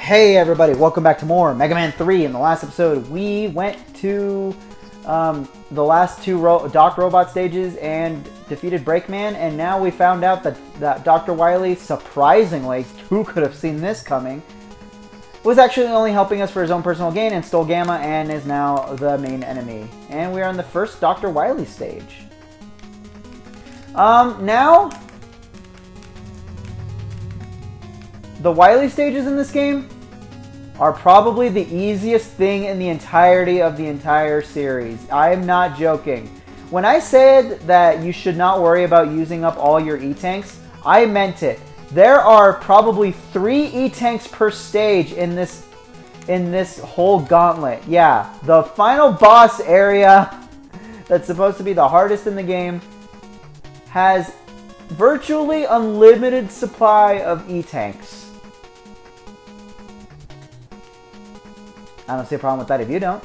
Hey everybody, welcome back to more Mega Man 3. In the last episode, we went to the last two Doc Robot stages and defeated Breakman, and now we found out that Dr. Wily, surprisingly, who could have seen this coming, was actually only helping us for his own personal gain and stole Gamma and is now the main enemy. And we are on the first Dr. Wily stage. Now, the Wily stages in this game are probably the easiest thing in the entirety of the entire series. I'm not joking. When I said that you should not worry about using up all your E-Tanks, I meant it. There are probably 3 E-Tanks per stage in this whole gauntlet. Yeah, the final boss area that's supposed to be the hardest in the game has virtually unlimited supply of E-Tanks. I don't see a problem with that if you don't.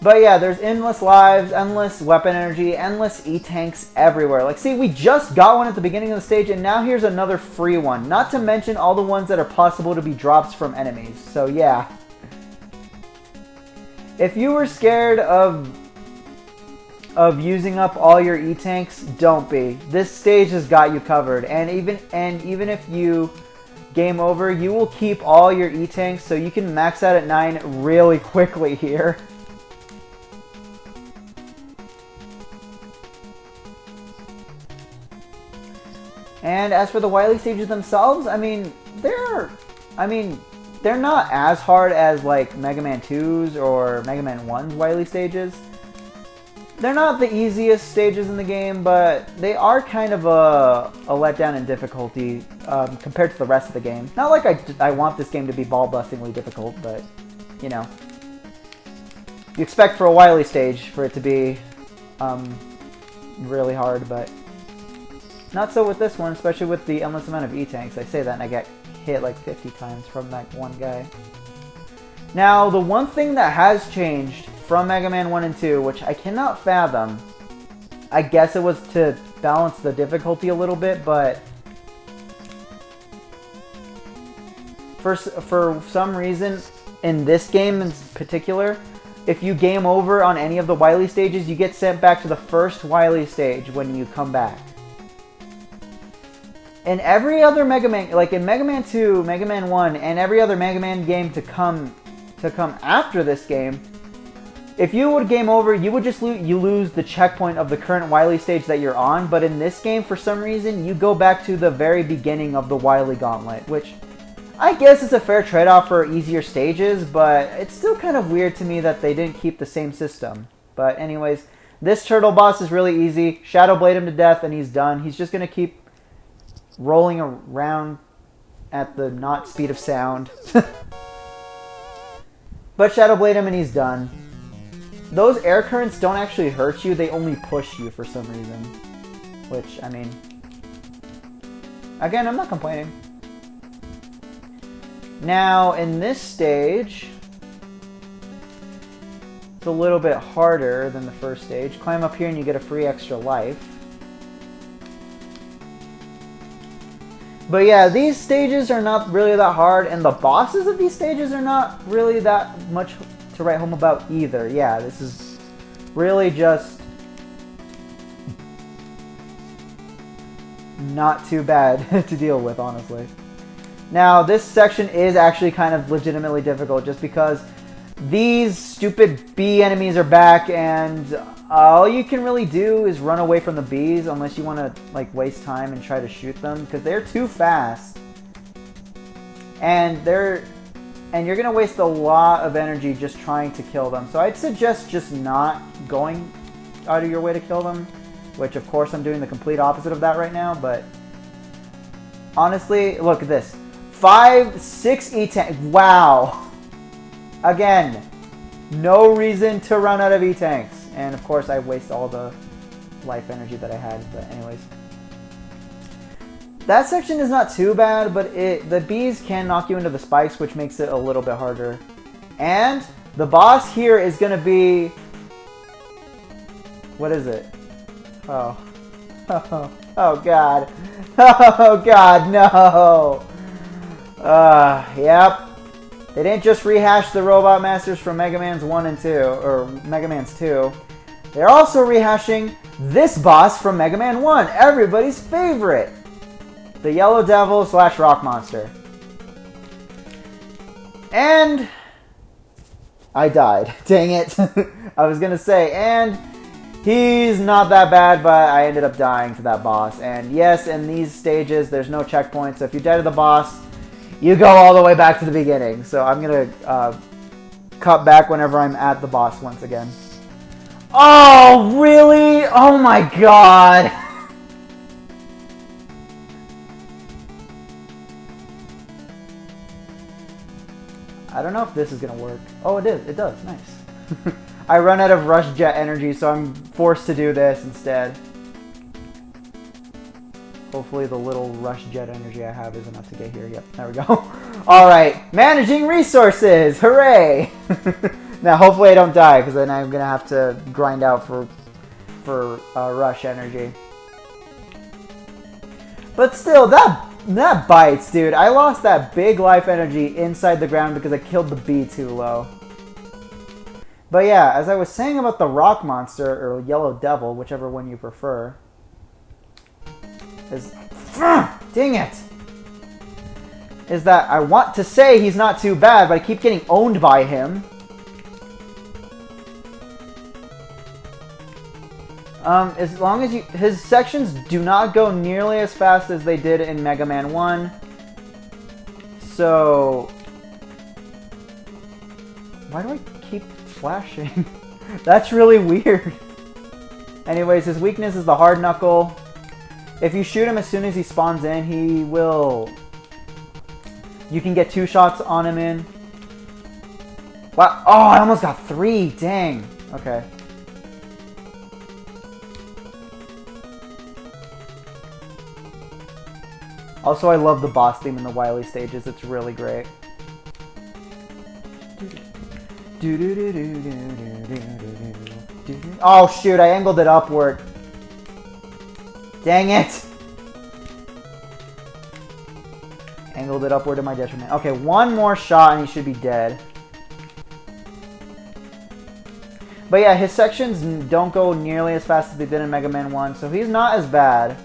But yeah, there's endless lives, endless weapon energy, endless E-Tanks everywhere. Like, see, we just got one at the beginning of the stage, and now here's another free one. Not to mention all the ones that are possible to be drops from enemies. So yeah. If you were scared of using up all your E-Tanks, don't be. This stage has got you covered. And even if you game over, you will keep all your E-Tanks, so you can max out at 9 really quickly here. And as for the Wily stages themselves, they're not as hard as like Mega Man 2's or Mega Man 1's Wily stages. They're not the easiest stages in the game, but they are kind of a letdown in difficulty compared to the rest of the game. Not like I want this game to be ball-bustingly difficult, but, you know. You expect for a Wily stage for it to be really hard, but not so with this one, especially with the endless amount of E-Tanks. I say that and I get hit like 50 times from that one guy. Now, the one thing that has changed from Mega Man 1 and 2, which I cannot fathom, I guess it was to balance the difficulty a little bit, but for some reason, in this game in particular, if you game over on any of the Wily stages, you get sent back to the first Wily stage when you come back. In every other Mega Man, like in Mega Man 2, Mega Man 1, and every other Mega Man game to come after this game, if you would game over, you would just lose the checkpoint of the current Wily stage that you're on, but in this game, for some reason, you go back to the very beginning of the Wily Gauntlet, which I guess is a fair trade-off for easier stages, but it's still kind of weird to me that they didn't keep the same system. But anyways, this turtle boss is really easy. Shadow Blade him to death and he's done. He's just going to keep rolling around at the not speed of sound. But Shadow Blade him and he's done. Those air currents don't actually hurt you, they only push you for some reason. Which, again, I'm not complaining. Now, in this stage, it's a little bit harder than the first stage. Climb up here and you get a free extra life. But yeah, these stages are not really that hard, and the bosses of these stages are not really that much to write home about either. Yeah, this is really just not too bad to deal with, honestly. Now, this section is actually kind of legitimately difficult just because these stupid bee enemies are back, and all you can really do is run away from the bees unless you want to like waste time and try to shoot them because they're too fast. And you're going to waste a lot of energy just trying to kill them. So I'd suggest just not going out of your way to kill them, which of course I'm doing the complete opposite of that right now, but honestly, look at this. 5, 6 E-Tanks. Wow. Again, no reason to run out of E-Tanks. And of course I waste all the life energy that I had, but anyways. That section is not too bad, but the bees can knock you into the spikes, which makes it a little bit harder. And the boss here is going to be... What is it? Oh. Oh God. Oh God, no. Yep. They didn't just rehash the Robot Masters from Mega Man's 1 and 2, or Mega Man's 2. They're also rehashing this boss from Mega Man 1, everybody's favorite. The Yellow Devil / Rock Monster. And I died. Dang it. I was gonna say, and he's not that bad, but I ended up dying to that boss. And yes, in these stages, there's no checkpoint, so if you die to the boss, you go all the way back to the beginning. So I'm gonna cut back whenever I'm at the boss once again. Oh, really? Oh my god. I don't know if this is gonna work. Oh, it is. It does. Nice. I run out of Rush Jet energy, so I'm forced to do this instead. Hopefully the little Rush Jet energy I have is enough to get here. Yep, there we go. Alright, managing resources! Hooray! Now, hopefully I don't die, because then I'm going to have to grind out for Rush energy. But still, that bites, dude. I lost that big life energy inside the ground because I killed the bee too low. But yeah, as I was saying about the Rock Monster, or Yellow Devil, whichever one you prefer, is... Dang it! Is that I want to say he's not too bad, but I keep getting owned by him. As long as his sections do not go nearly as fast as they did in Mega Man 1. So... Why do I keep flashing? That's really weird. Anyways, his weakness is the hard knuckle. If you shoot him as soon as he spawns in, he will... You can get 2 shots on him in. Wow. Oh, I almost got 3. Dang. Okay. Also, I love the boss theme in the Wily stages. It's really great. Oh, shoot. I angled it upward. Dang it! Angled it upward to my detriment. Okay, 1 more shot and he should be dead. But yeah, his sections don't go nearly as fast as they did in Mega Man 1, so he's not as bad.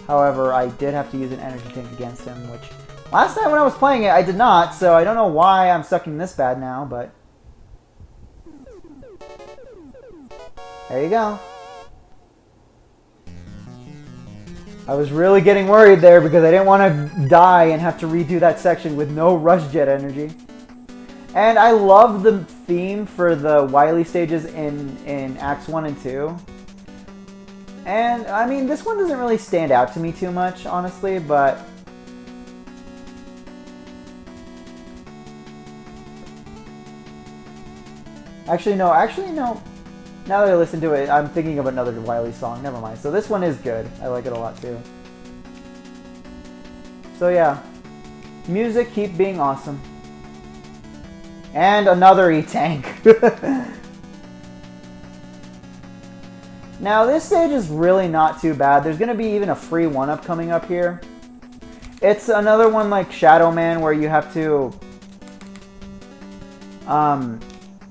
However, I did have to use an energy tank against him, which... Last night when I was playing it, I did not, so I don't know why I'm sucking this bad now, but... There you go. I was really getting worried there because I didn't want to die and have to redo that section with no Rush Jet energy. And I love the theme for the Wily stages in Acts 1 and 2. And, I mean, this one doesn't really stand out to me too much, honestly, but... Actually, no. Now that I listen to it, I'm thinking of another Wily song. Never mind. So this one is good. I like it a lot, too. So, yeah. Music keep being awesome. And another E-Tank. Now, this stage is really not too bad. There's going to be even a free 1-up coming up here. It's another one like Shadow Man where you have to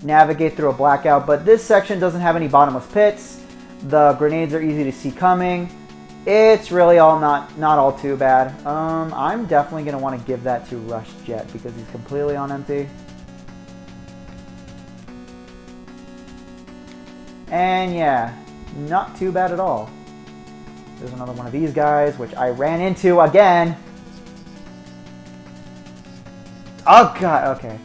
navigate through a blackout, but this section doesn't have any bottomless pits. The grenades are easy to see coming. It's really all not all too bad. I'm definitely going to want to give that to Rush Jet because he's completely on empty. And yeah, not too bad at all. There's another one of these guys, which I ran into again. Oh god, okay.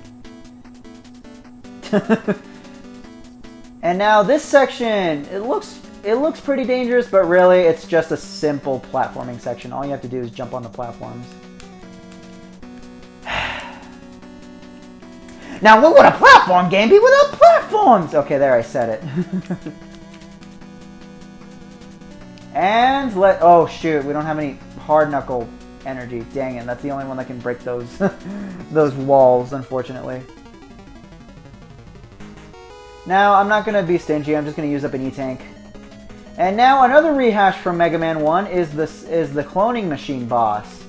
And now this section, it looks pretty dangerous, but really it's just a simple platforming section. All you have to do is jump on the platforms. Now what would a platform game be without platforms? Okay, there, I said it. And oh shoot, we don't have any hard knuckle energy. Dang it, that's the only one that can break those those walls, unfortunately. Now, I'm not going to be stingy, I'm just going to use up an E-Tank. And now another rehash from Mega Man 1 is the cloning machine boss.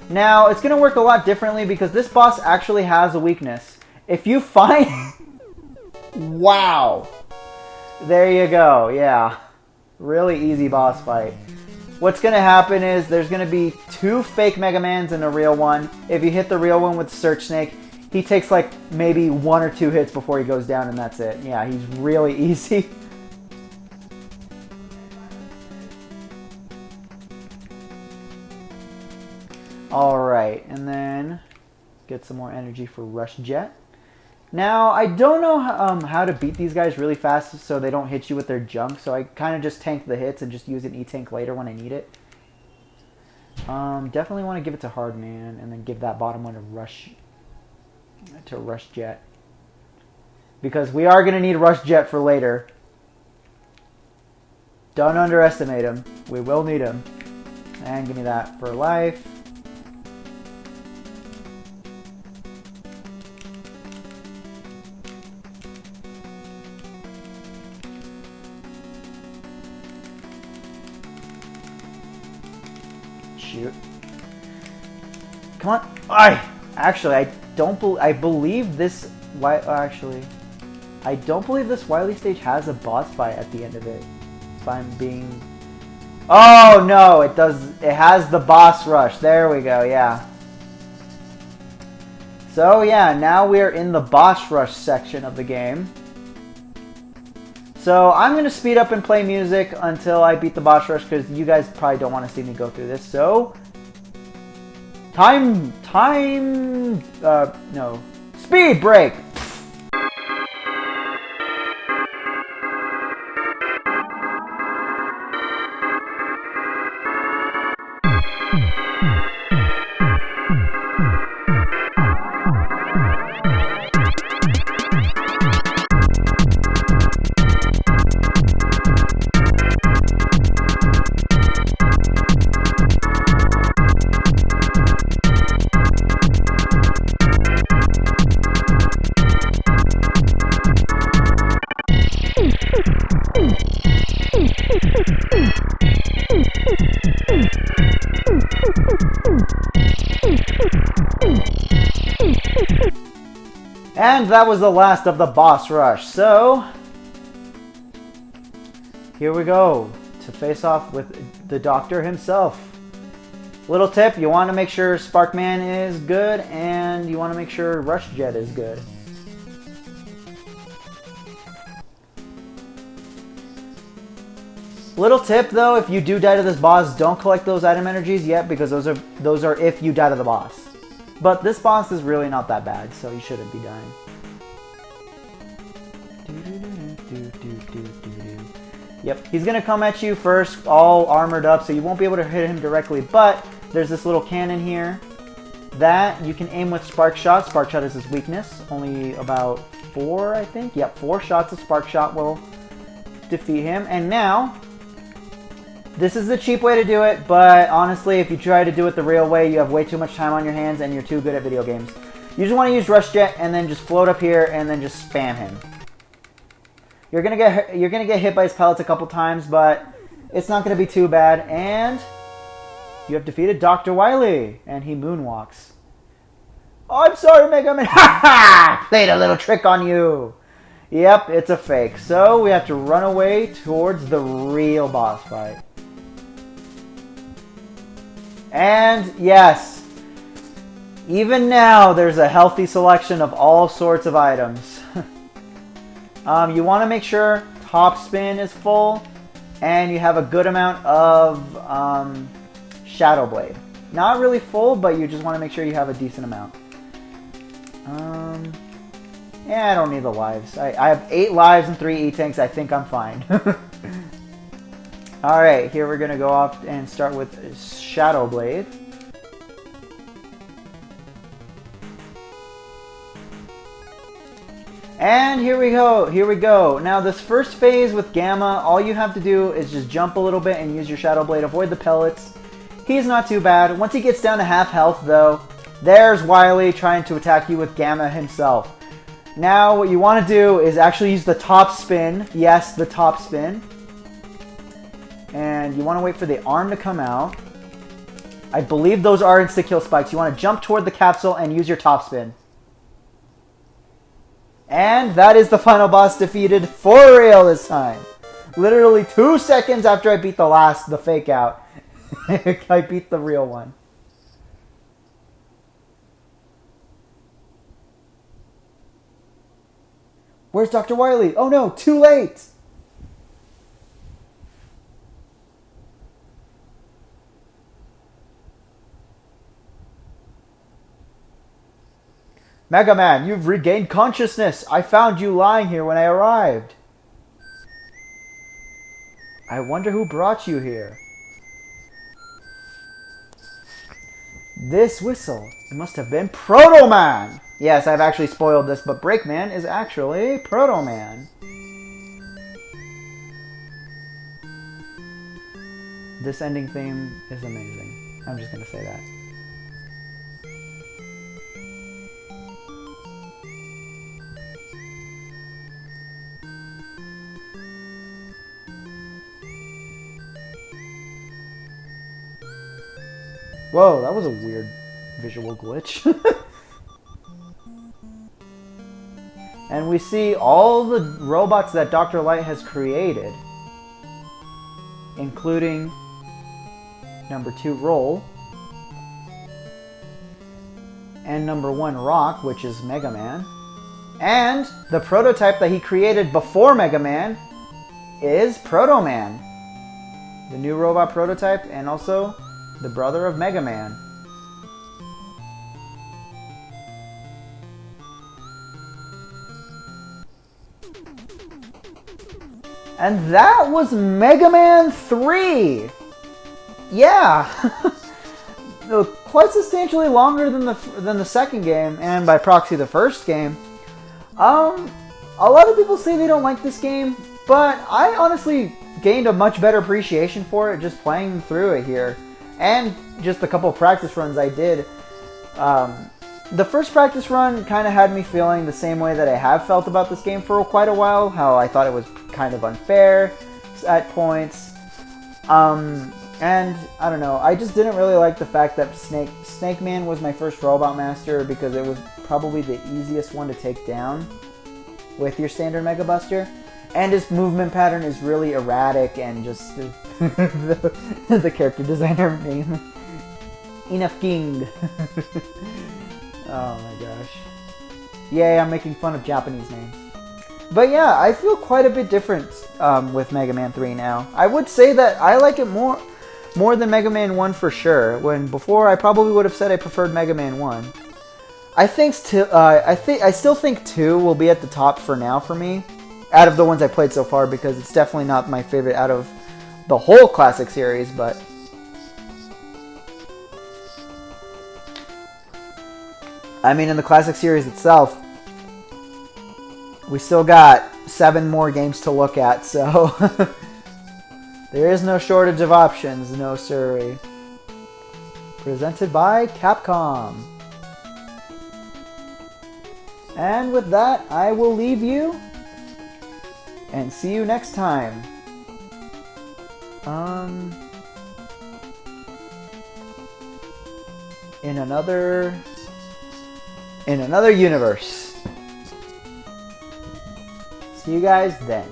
Now, it's going to work a lot differently because this boss actually has a weakness. If you find... Wow. There you go, yeah. Really easy boss fight. What's going to happen is there's going to be 2 fake Mega Mans and a real one. If you hit the real one with Search Snake, he takes like maybe 1 or 2 hits before he goes down and that's it. Yeah, he's really easy. Alright, and then get some more energy for Rush Jet. Now, I don't know how to beat these guys really fast so they don't hit you with their junk, so I kind of just tank the hits and just use an E-Tank later when I need it. Definitely want to give it to Hardman and then give that bottom one to Rush Jet. Because we are going to need Rush Jet for later. Don't underestimate him. We will need him. And give me that for life. Shoot. Come on. Actually, I believe this... I don't believe this Wily stage has a boss fight at the end of it. If I'm being... Oh, no, it does. It has the boss rush. There we go, yeah. So, yeah, now we're in the boss rush section of the game. So, I'm going to speed up and play music until I beat the boss rush, because you guys probably don't want to see me go through this. So, no. Speed break! And that was the last of the boss rush. So, here we go to face off with the Doctor himself. Little tip, you want to make sure Sparkman is good and you want to make sure Rush Jet is good. Little tip though, if you do die to this boss, don't collect those item energies yet because those are if you die to the boss. But this boss is really not that bad, so you shouldn't be dying. Yep, he's gonna come at you first, all armored up, so you won't be able to hit him directly, but there's this little cannon here that you can aim with Spark Shot. Spark Shot is his weakness. Only about 4, I think. Yep, 4 shots of Spark Shot will defeat him. And now, this is the cheap way to do it, but honestly, if you try to do it the real way, you have way too much time on your hands and you're too good at video games. You just want to use Rush Jet and then just float up here and then just spam him. You're gonna get hit by his pellets a couple times, but it's not gonna be too bad. And you have defeated Dr. Wily, and he moonwalks. Oh, I'm sorry, Mega Man. Ha ha! Played a little trick on you. Yep, it's a fake. So we have to run away towards the real boss fight. And yes, even now there's a healthy selection of all sorts of items. You want to make sure top spin is full and you have a good amount of Shadow Blade. Not really full, but you just want to make sure you have a decent amount. Yeah, I don't need the lives. I have 8 lives and 3 E-Tanks. I think I'm fine. Alright, here we're going to go off and start with Shadow Blade. And here we go. Now this first phase with Gamma, all you have to do is just jump a little bit and use your Shadow Blade. Avoid the pellets. He's not too bad. Once he gets down to half health though, there's Wily trying to attack you with Gamma himself. Now what you want to do is actually use the top spin. Yes, the top spin. And you want to wait for the arm to come out. I believe those are insta-kill spikes. You want to jump toward the capsule and use your top spin. And that is the final boss defeated for real this time. Literally 2 seconds after I beat the fake out. I beat the real one. Where's Dr. Wily? Oh no, too late! Mega Man, you've regained consciousness. I found you lying here when I arrived. I wonder who brought you here. This whistle, it must have been Proto Man. Yes, I've actually spoiled this, but Breakman is actually Proto Man. This ending theme is amazing. I'm just going to say that. Whoa, that was a weird visual glitch. And we see all the robots that Dr. Light has created, including number 2 Roll, and number 1 Rock, which is Mega Man, and the prototype that he created before Mega Man is Proto Man, the new robot prototype, and also the brother of Mega Man. And that was Mega Man 3! Yeah! Quite substantially longer than the second game, and by proxy the first game. A lot of people say they don't like this game, but I honestly gained a much better appreciation for it just playing through it here. And just a couple practice runs I did. The first practice run kind of had me feeling the same way that I have felt about this game for quite a while. How I thought it was kind of unfair at points. And I don't know, I just didn't really like the fact that Snake Man was my first Robot Master because it was probably the easiest one to take down with your standard Mega Buster. And his movement pattern is really erratic and just the character designer name. Enough King. Oh my gosh. Yay, I'm making fun of Japanese names. But yeah, I feel quite a bit different with Mega Man 3 now. I would say that I like it more than Mega Man 1 for sure. When before I probably would have said I preferred Mega Man 1. I still think 2 will be at the top for now for me. Out of the ones I played so far, because it's definitely not my favorite out of the whole classic series, but I mean, in the classic series itself, we still got 7 more games to look at, so there is no shortage of options, no siree. Presented by Capcom. And with that, I will leave you. And see you next time. In another universe. See you guys then.